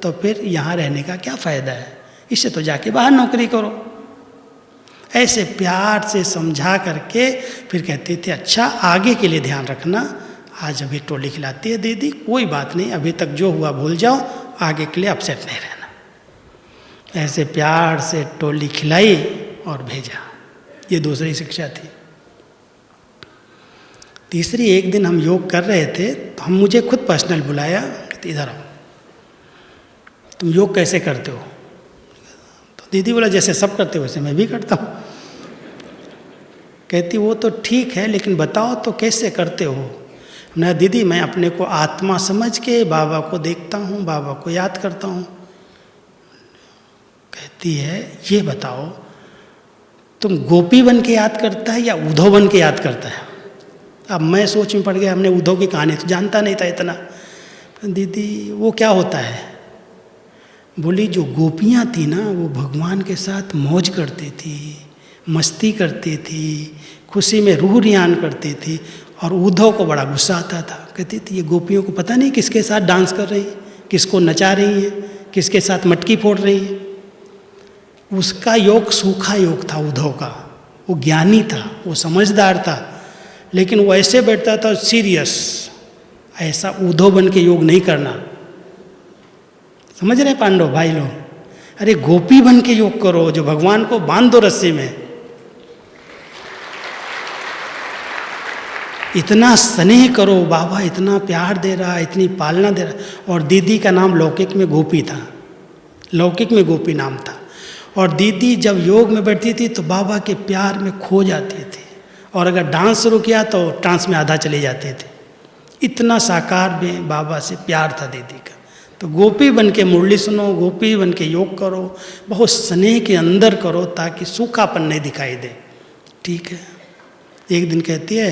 तो फिर यहाँ रहने का क्या फ़ायदा है? इससे तो जाके बाहर नौकरी करो। ऐसे प्यार से समझा करके फिर कहते थे, अच्छा आगे के लिए ध्यान रखना, आज अभी टोली खिलाती है दीदी, कोई बात नहीं, अभी तक जो हुआ भूल जाओ, आगे के लिए अपसेट नहीं रहना। ऐसे प्यार से टोली खिलाई और भेजा। ये दूसरी शिक्षा थी। तीसरी, एक दिन हम योग कर रहे थे तो हम, मुझे खुद पर्सनल बुलाया, कहते इधर आओ, तुम योग कैसे करते हो? तो दीदी बोला जैसे सब करते हो वैसे मैं भी करता हूँ। कहती वो तो ठीक है, लेकिन बताओ तो कैसे करते हो? ना दीदी, मैं अपने को आत्मा समझ के बाबा को देखता हूँ, बाबा को याद करता हूँ। कहती है ये बताओ, तुम गोपी बन के याद करता है या उद्धव बन के याद करता है? अब मैं सोच में पड़ गया, हमने उद्धव की कहानी तो जानता नहीं था इतना। दीदी वो क्या होता है? बोली जो गोपियाँ थी ना, वो भगवान के साथ मौज करती थी, मस्ती करती थी, खुशी में रूह रियान करती थी, और उद्धव को बड़ा गुस्सा आता था। कहती थी ये गोपियों को पता नहीं किसके साथ डांस कर रही, किसको नचा रही हैं, किसके साथ मटकी फोड़ रही हैं। उसका योग सूखा योग था उद्धव का। वो ज्ञानी था, वो समझदार था, लेकिन वो ऐसे बैठता था सीरियस। ऐसा उद्धव बन के योग नहीं करना। समझ रहे पांडव भाई लोग? अरे गोपी बन के योग करो, जो भगवान को बांध दो रस्सी में। इतना स्नेह करो, बाबा इतना प्यार दे रहा, इतनी पालना दे रहा। और दीदी का नाम लौकिक में गोपी था, लौकिक में गोपी नाम था। और दीदी जब योग में बैठती थी तो बाबा के प्यार में खो जाती थी, और अगर डांस शुरू किया तो ट्रांस में आधा चले जाते थे। इतना साकार में बाबा से प्यार था दीदी का। तो गोपी बन के मुरली सुनो, गोपी बन के योग करो, बहुत स्नेह के अंदर करो, ताकि सूखापन नहीं दिखाई दे। ठीक है। एक दिन कहती है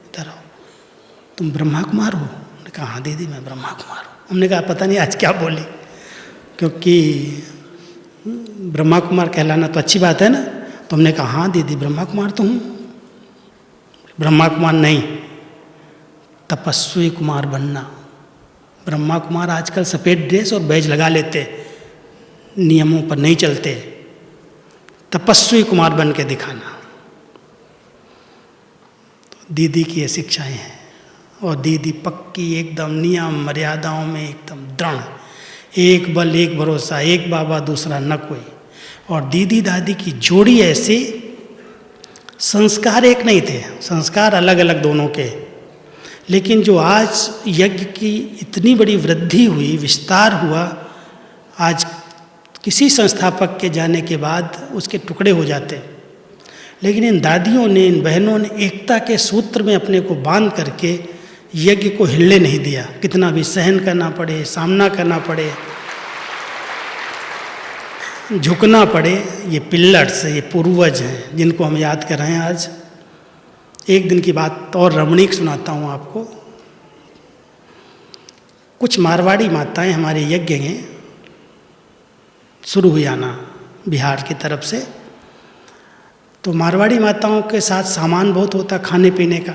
इधर आओ, तुम ब्रह्मा कुमार हो? हमने कहा हाँ दीदी मैं ब्रह्मा कुमार हूँ। हमने कहा पता नहीं आज क्या बोली, क्योंकि ब्रह्मा कुमार कहलाना तो अच्छी बात है ना। तो हमने कहा हाँ दीदी ब्रह्मा कुमार तो हूँ। ब्रह्मा कुमार नहीं, तपस्वी कुमार बनना। ब्रह्मा कुमार आजकल सफ़ेद ड्रेस और बैज लगा लेते, नियमों पर नहीं चलते। तपस्वी कुमार बन के दिखाना। तो दीदी की ये शिक्षाएं हैं। और दीदी पक्की एकदम नियम मर्यादाओं में एकदम दृढ़, एक बल एक भरोसा, एक बाबा दूसरा न कोई। और दीदी दादी की जोड़ी ऐसी, संस्कार एक नहीं थे, संस्कार अलग अलग दोनों के। लेकिन जो आज यज्ञ की इतनी बड़ी वृद्धि हुई, विस्तार हुआ, आज किसी संस्थापक के जाने के बाद उसके टुकड़े हो जाते। लेकिन इन दादियों ने, इन बहनों ने एकता के सूत्र में अपने को बांध करके यज्ञ को हिलने नहीं दिया। कितना भी सहन करना पड़े, सामना करना पड़े, झुकना पड़े, ये पिल्लर्स, ये पूर्वज हैं जिनको हम याद कर रहे हैं आज। एक दिन की बात और रमणीक सुनाता हूँ आपको। कुछ मारवाड़ी माताएं हमारे यज्ञ में शुरू हुई आना बिहार की तरफ से। तो मारवाड़ी माताओं के साथ सामान बहुत होता खाने पीने का,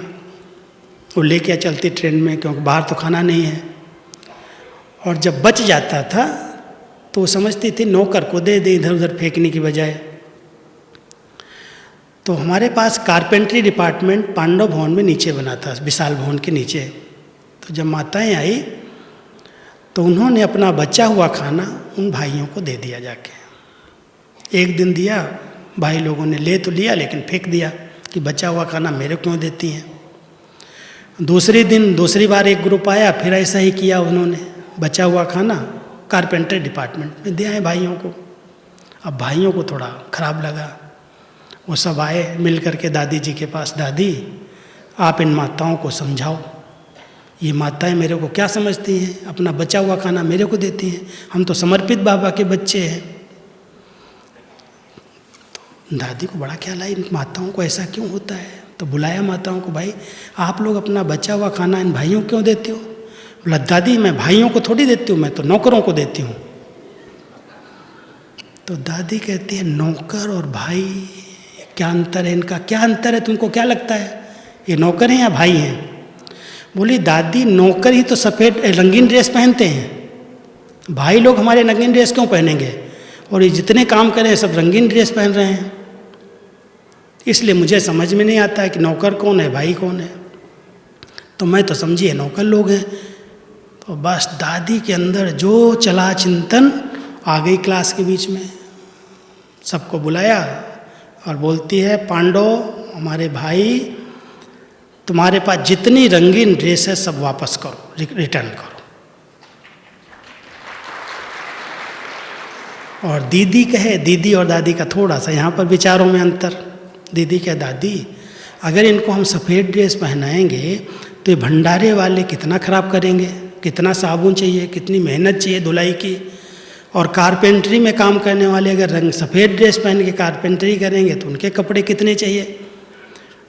वो लेके चलती ट्रेन में, क्योंकि बाहर तो खाना नहीं है। और जब बच जाता था तो वो समझती थी नौकर को दे दे, इधर उधर फेंकने की बजाय। तो हमारे पास कारपेंट्री डिपार्टमेंट पांडव भवन में नीचे बना था, विशाल भवन के नीचे। तो जब माताएं आई तो उन्होंने अपना बचा हुआ खाना उन भाइयों को दे दिया जाके। एक दिन दिया, भाई लोगों ने ले तो लिया लेकिन फेंक दिया कि बचा हुआ खाना मेरे क्यों देती हैं। दूसरे दिन दूसरी बार एक ग्रुप आया, फिर ऐसा ही किया उन्होंने, बचा हुआ खाना कारपेंटर डिपार्टमेंट में दिया है भाइयों को। अब भाइयों को थोड़ा खराब लगा, वो सब आए मिल करके दादी जी के पास, दादी आप इन माताओं को समझाओ, ये माताएं मेरे को क्या समझती हैं, अपना बचा हुआ खाना मेरे को देती हैं, हम तो समर्पित बाबा के बच्चे हैं। तो दादी को बड़ा ख्याल आया इन माताओं को ऐसा क्यों होता है। तो बुलाया माताओं को, भाई आप लोग अपना बचा हुआ खाना इन भाइयों को क्यों देते हो। बोला दादी मैं भाइयों को थोड़ी देती हूँ, मैं तो नौकरों को देती हूँ। तो दादी कहती है नौकर और भाई क्या अंतर है, इनका क्या अंतर है, तुमको क्या लगता है ये नौकर हैं या भाई हैं। बोली दादी नौकर ही तो सफ़ेद रंगीन ड्रेस पहनते हैं, भाई लोग हमारे रंगीन ड्रेस क्यों पहनेंगे, और ये जितने काम करें सब रंगीन ड्रेस पहन रहे हैं, इसलिए मुझे समझ में नहीं आता है कि नौकर कौन है भाई कौन है। तो मैं तो समझिए नौकर लोग हैं। तो बस दादी के अंदर जो चला चिंतन आ गई क्लास के बीच में, सबको बुलाया और बोलती है पांडव हमारे भाई, तुम्हारे पास जितनी रंगीन ड्रेस है सब वापस करो, रिटर्न करो। और दीदी कहे, दीदी और दादी का थोड़ा सा यहाँ पर विचारों में अंतर। दीदी कहे दादी अगर इनको हम सफ़ेद ड्रेस पहनाएंगे तो ये भंडारे वाले कितना ख़राब करेंगे, कितना साबुन चाहिए, कितनी मेहनत चाहिए धुलाई की। और कारपेंट्री में काम करने वाले अगर रंग सफ़ेद ड्रेस पहन के कारपेंट्री करेंगे तो उनके कपड़े कितने चाहिए।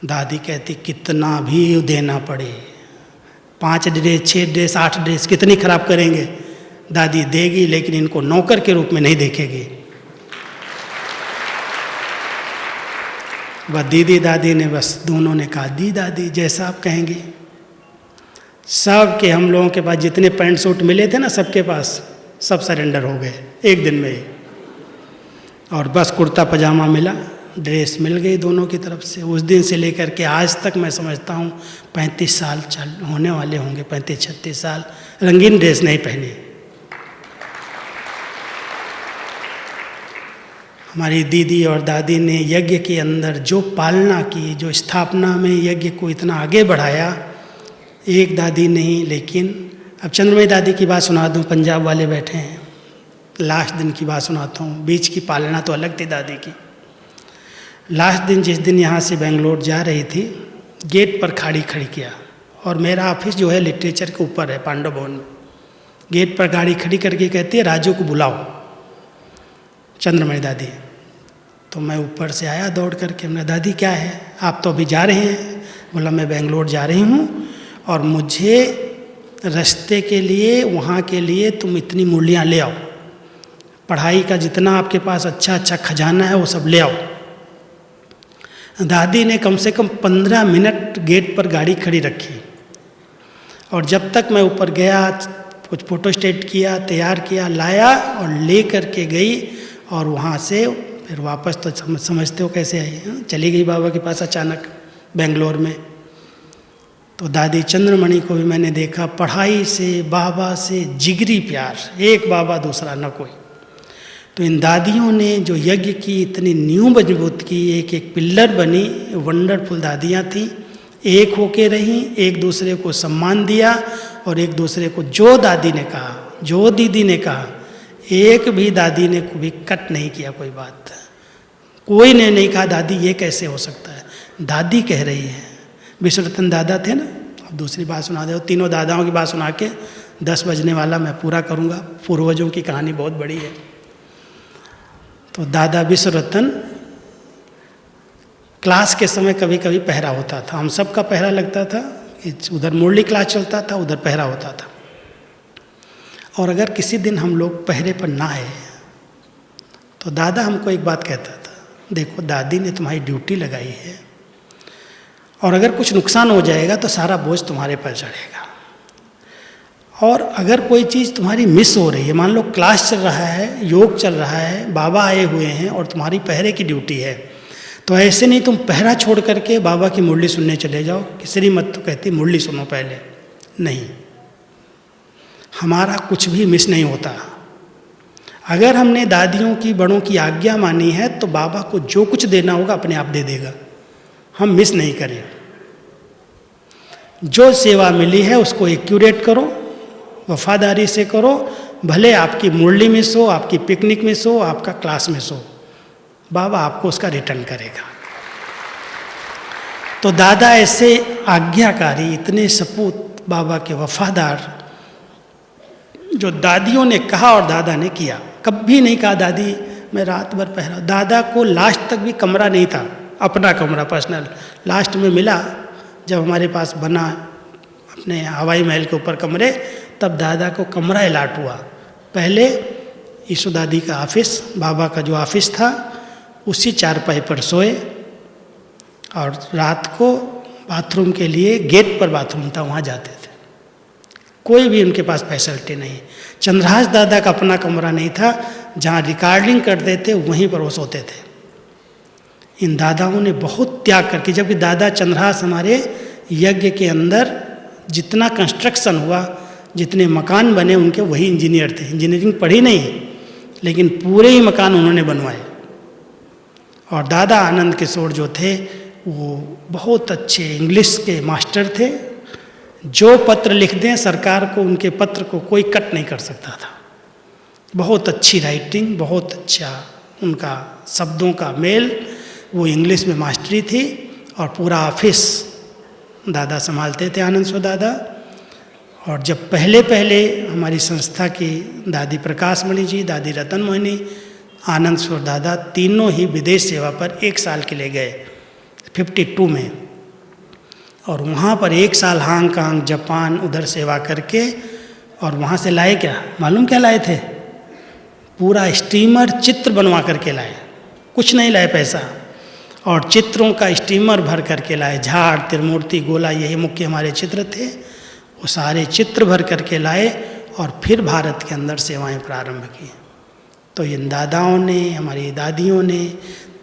दादी कहती कितना भी देना पड़े, 5 ड्रेस 6 ड्रेस 8 ड्रेस कितनी ख़राब करेंगे, दादी देगी लेकिन इनको नौकर के रूप में नहीं देखेगी। बस दीदी दादी ने बस दोनों ने कहा दी दादी जैसा आप कहेंगी। सब के हम लोगों के पास जितने पैंट सूट मिले थे ना सबके पास सब सरेंडर हो गए एक दिन में ही। और बस कुर्ता पजामा मिला, ड्रेस मिल गई दोनों की तरफ से। उस दिन से लेकर के आज तक मैं समझता हूँ 35 साल होने वाले होंगे, 35-36 साल रंगीन ड्रेस नहीं पहनी। हमारी दीदी और दादी ने यज्ञ के अंदर जो पालना की, जो स्थापना में यज्ञ को इतना आगे बढ़ाया, एक दादी नहीं लेकिन अब चंद्रमयी दादी की बात सुना दूँ, पंजाब वाले बैठे हैं, लास्ट दिन की बात सुनाता हूँ। बीच की पालना तो अलग थी दादी की। लास्ट दिन जिस दिन यहाँ से बेंगलोर जा रही थी, गेट पर गाड़ी खड़ी किया, और मेरा ऑफिस जो है लिटरेचर के ऊपर है पांडव भवन में। गेट पर गाड़ी खड़ी करके कहती है राजू को बुलाओ, चंद्रमणि दादी। तो मैं ऊपर से आया दौड़ करके, मैं दादी क्या है आप तो अभी जा रहे हैं। बोला मैं बेंगलोर जा रही हूँ और मुझे रास्ते के लिए वहाँ के लिए तुम इतनी मूर्तियाँ ले आओ, पढ़ाई का जितना आपके पास अच्छा अच्छा खजाना है वो सब ले आओ। दादी ने कम से कम 15 मिनट गेट पर गाड़ी खड़ी रखी, और जब तक मैं ऊपर गया कुछ फ़ोटो स्टेट किया, तैयार किया, लाया और ले करके गई। और वहाँ से फिर वापस तो समझते हो कैसे आई, चली गई बाबा के पास अचानक बेंगलोर में। तो दादी चंद्रमणि को भी मैंने देखा, पढ़ाई से बाबा से जिगरी प्यार, एक बाबा दूसरा न कोई। तो इन दादियों ने जो यज्ञ की इतनी नींव मजबूत की, एक एक पिल्लर बनी, वंडरफुल दादियाँ थीं, एक होके रहीं, एक दूसरे को सम्मान दिया, और एक दूसरे को जो दादी ने कहा, जो दीदी ने कहा, एक भी दादी ने कभी कट नहीं किया कोई बात। कोई ने नहीं कहा दादी ये कैसे हो सकता है, दादी कह रही है। विश्वरतन दादा थे ना, अब दूसरी बात सुना दो, तीनों दादाओं की बात सुना के 10 बजने वाला मैं पूरा करूँगा। पूर्वजों की कहानी बहुत बड़ी है। तो दादा विश्वरतन क्लास के समय कभी कभी पहरा होता था, हम सब का पहरा लगता था, उधर मुरली क्लास चलता था, उधर पहरा होता था। और अगर किसी दिन हम लोग पहरे पर ना आए तो दादा हमको एक बात कहता था, देखो दादी ने तुम्हारी ड्यूटी लगाई है, और अगर कुछ नुकसान हो जाएगा तो सारा बोझ तुम्हारे पर चढ़ेगा। और अगर कोई चीज़ तुम्हारी मिस हो रही है, मान लो क्लास चल रहा है, योग चल रहा है, बाबा आए हुए हैं और तुम्हारी पहरे की ड्यूटी है, तो ऐसे नहीं तुम पहरा छोड़ करके बाबा की मुरली सुनने चले जाओ कि श्रीमत तो कहती मुरली सुनो पहले। नहीं, हमारा कुछ भी मिस नहीं होता। अगर हमने दादियों की, बड़ों की आज्ञा मानी है तो बाबा को जो कुछ देना होगा अपने आप दे देगा। हम मिस नहीं करें। जो सेवा मिली है उसको एक्यूरेट करो, वफादारी से करो, भले आपकी मुरली मिस हो, आपकी पिकनिक मिस हो, आपका क्लास मिस हो, बाबा आपको उसका रिटर्न करेगा। तो दादा ऐसे आज्ञाकारी, इतने सपूत बाबा के वफादार, जो दादियों ने कहा और दादा ने किया। कभी नहीं कहा दादी मैं रात भर पहरा। दादा को लास्ट तक भी कमरा नहीं था, अपना कमरा पर्सनल। लास्ट में मिला जब हमारे पास बना अपने हवाई महल के ऊपर कमरे, तब दादा को कमरा अलाट हुआ। पहले ईशु दादी का ऑफिस, बाबा का जो ऑफिस था, उसी चारपाई पर सोए, और रात को बाथरूम के लिए गेट पर बाथरूम था, वहाँ जाते थे। कोई भी उनके पास फैसिलिटी नहीं। चंद्रहास दादा का अपना कमरा नहीं था, जहाँ रिकॉर्डिंग करते थे वहीं पर वो सोते थे। इन दादाओं ने बहुत त्याग करके, जबकि दादा चंद्रहास हमारे यज्ञ के अंदर जितना कंस्ट्रक्शन हुआ, जितने मकान बने उनके, वही इंजीनियर थे। इंजीनियरिंग पढ़ी नहीं, लेकिन पूरे ही मकान उन्होंने बनवाए। और दादा आनंद किशोर जो थे वो बहुत अच्छे इंग्लिश के मास्टर थे। जो पत्र लिख दें सरकार को, उनके पत्र को कोई कट नहीं कर सकता था। बहुत अच्छी राइटिंग, बहुत अच्छा उनका शब्दों का मेल, वो इंग्लिश में मास्टरी थी। और पूरा ऑफिस दादा संभालते थे, आनंद सो दादा। और जब पहले पहले हमारी संस्था की दादी प्रकाश मणि जी, दादी रतन मोहिनी, आनंद सो दादा, तीनों ही विदेश सेवा पर 1 साल के लिए गए 52 में। और वहाँ पर 1 साल हांगकांग, जापान, उधर सेवा करके, और वहाँ से लाए क्या मालूम, क्या लाए थे? पूरा स्टीमर चित्र बनवा करके लाए, कुछ नहीं लाए पैसा, और चित्रों का स्टीमर भर करके लाए। झाड़, त्रिमूर्ति, गोला, यही मुख्य हमारे चित्र थे। वो सारे चित्र भर करके लाए और फिर भारत के अंदर सेवाएं प्रारंभ की। तो इन दादाओं ने, हमारी दादियों ने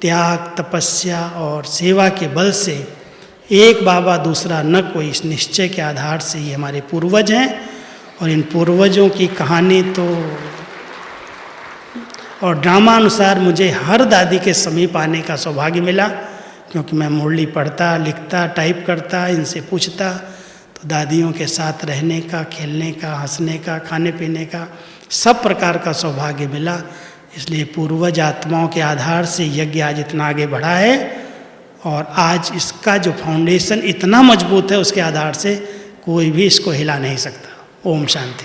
त्याग, तपस्या और सेवा के बल से, एक बाबा दूसरा न कोई, इस निश्चय के आधार से ये हमारे पूर्वज हैं। और इन पूर्वजों की कहानी तो, और ड्रामा अनुसार मुझे हर दादी के समीप आने का सौभाग्य मिला, क्योंकि मैं मुरली पढ़ता, लिखता, टाइप करता, इनसे पूछता। तो दादियों के साथ रहने का, खेलने का, हंसने का, खाने पीने का, सब प्रकार का सौभाग्य मिला। इसलिए पूर्वज आत्माओं के आधार से यज्ञ आज इतना आगे बढ़ा है, और आज इसका जो फाउंडेशन इतना मजबूत है, उसके आधार से कोई भी इसको हिला नहीं सकता। ओम शांति।